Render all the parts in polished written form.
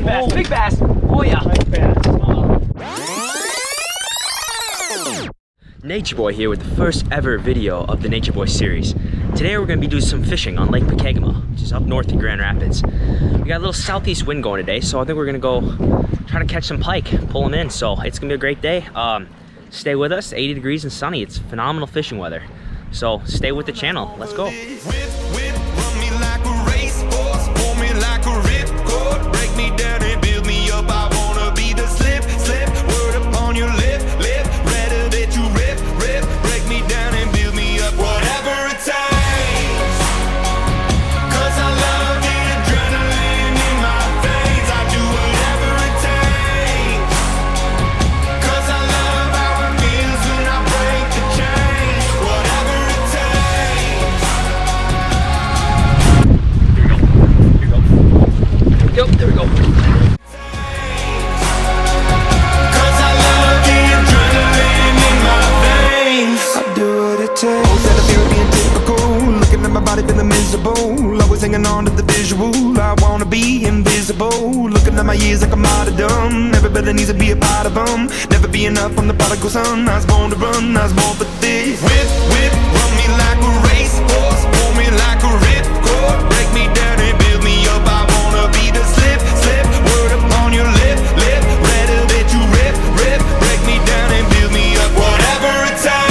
Big bass, big bass. Oh yeah. Nice bass. Nature Boy here with the first ever video of the Nature Boy series. Today we're going to be doing some fishing on Lake Pokegama, which is up north in Grand Rapids. We got a little southeast wind going today, so I think we're going to go try to catch some pike, pull them in. So it's going to be a great day. Stay with us, 80 degrees and sunny. It's phenomenal fishing weather. So stay with the channel. Let's go. There we go. Looking at my body feeling miserable, always hanging on to the visual. I wanna be invisible. Looking at my years like I'm martyrdom. Everybody needs to be a part of them. Never be enough from the prodigal son. I was born to run, I was born for this. Whip, whip, run me like a racehorse, pull me like a ripcord, break me down and build me up. I wanna be the slip, slip, word upon your lip, lip, ready that you rip, rip, break me down and build me up. Whatever it takes.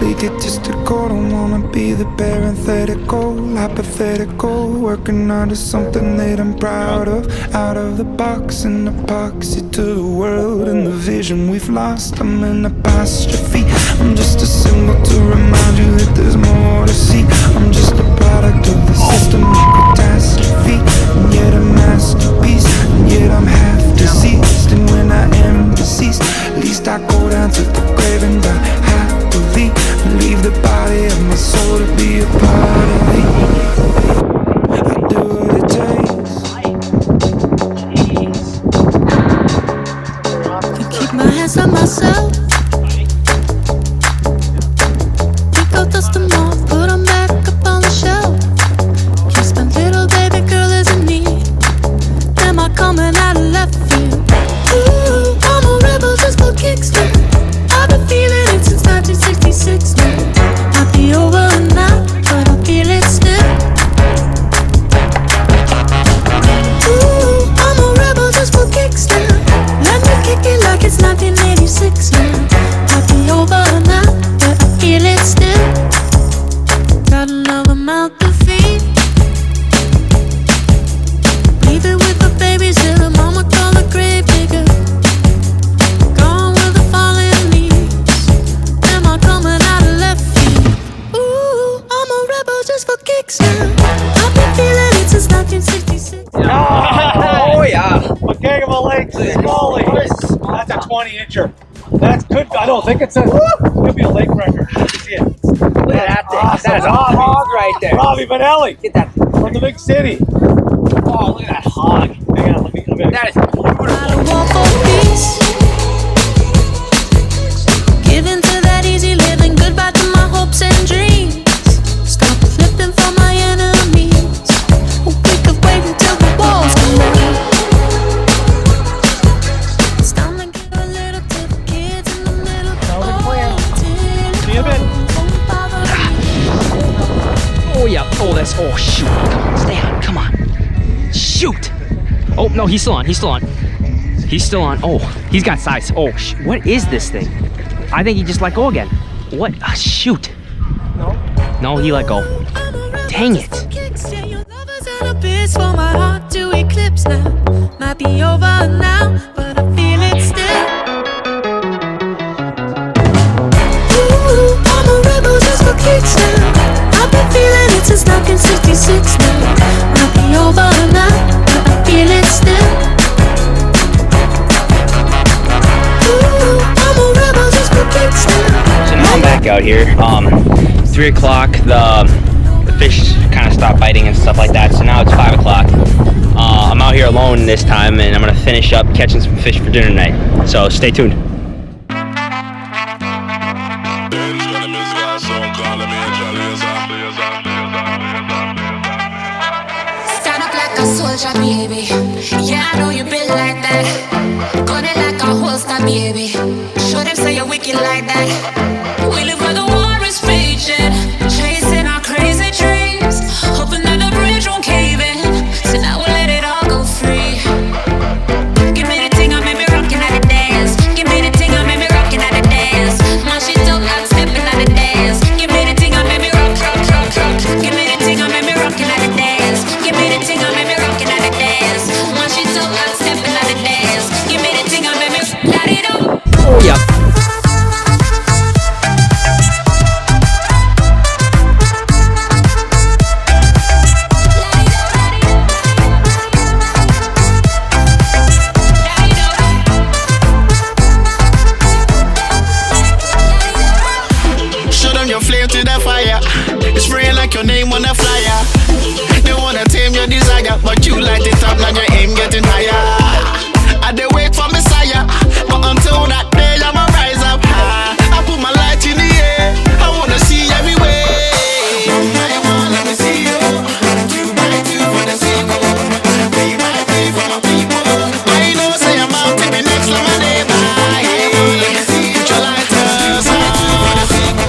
Egotistical, don't wanna be the parenthetical, hypothetical, working on something that I'm proud of. Out of the box, an epoxy to the world and the vision we've lost. I'm an apostrophe, I'm just a symbol to remind you that there's more to see. I'm just a product of the system of catastrophe, and yet a masterpiece, and yet I'm half deceased. And when I am deceased, at least I go down to the grave and die happily. Leave the body of my soul to be a part of me. I do what it takes. I keep my hands on myself. Pick out dust them off, put them back up on the shelf. Kiss my little baby girl is in need. Am I coming out of left field? Ooh, I'm a rebel just for kicks now. I've been feeling it since 1966 now. Might be over now, but I feel it still. Ooh, I'm a rebel just for kicks now. Let me kick it like it's 1986 now. Might be over now, but I feel it still. Got another mouth to feed. Leave it with the babysitter, mama call the grave digger. Gone with the falling leaves. Am I coming out of left field? Ooh, I'm a rebel just for kicks now. I've been feeling it since 1966. Oh yeah. Pokegama Lake is calling. That's a 20-incher. That's good. I don't think it's a. Could be a lake record. Let's see it. Look at that thing. Awesome. That's a hog right there. Robbie Vanelli Get that. from the big city. Oh, look at that hog. Hang on, let me. That is beautiful. I don't want for peace. Giving to that easy living. Goodbye to my hopes and dreams. Stop flipping for my enemies. We could wait until the walls come down. It's time to give a little to the kids in the middle. Sounds like a plan. Till See you in a bit. won't bother me. Oh yeah. Oh, that's. Oh shoot. Come on, stay on. Come on. Shoot. Oh no, he's still on. He's still on. He's still on. Oh, he's got size. Oh, what is this thing? I think he just let go again. What? Shoot. No. No, he let go. Dang it. Yeah, your lovers and a biz for my heart to eclipse now. Might be over now, but I feel it still. Ooh, I'm a rebel just for kicks now. I've been feeling it since 1966 now. Might be over now, but I feel it still. So now I'm back out here. 3 o'clock, the fish kind of stopped biting and stuff like that. So now it's 5 o'clock. I'm out here alone this time, and I'm gonna finish up catching some fish for dinner tonight. So stay tuned. Stand up like a soldier, baby. Yeah, I know you been like that. Gun it like a holster, baby. Show them say you're wicked like that. We live where the war is raging, chasing our crazy dreams, hoping that the bridge won't cave in. So now we'll let it all go free. Give me the thing, I made me rockin' at the dance. Give me the thing, I made me rockin' at the dance. My shit don't like stepping at the dance. Give me the thing, I made me rock, rock, rock, rock. Give me the thing, I made me rockin' at the dance. Give me the thing, I made me rockin' at the dance. My shit don't like stepping at the dance. Give me the thing, I made me light it up. Oh yeah. Show them your flame to the fire. It's spraying like your name on a flyer. They wanna tame your desire, but you light it up, now your aim getting higher. I dey wait for Messiah, but until that day I'ma rise up high. I put my light in the air, I wanna see everywhere. One by one, let me see you. Two by two for the sequel. Three by three for my people. I know say I'm out to be next like my neighbor. Let me see you. Put your lighters on. Lighters on.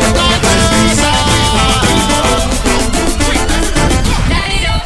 Light it up.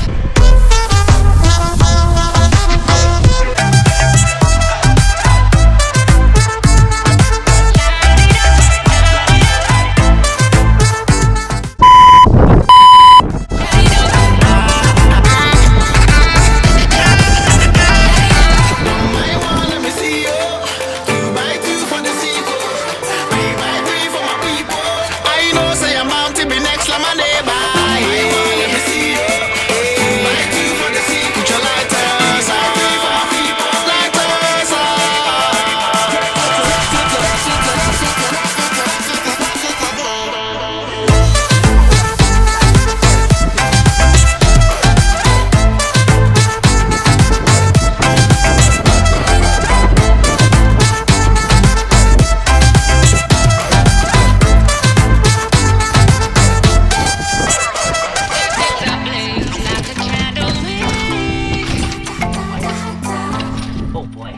Oh boy.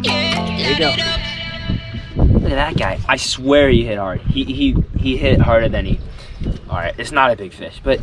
There you go. Look at that guy. I swear he hit hard. He hit harder than he. All right, it's not a big fish, but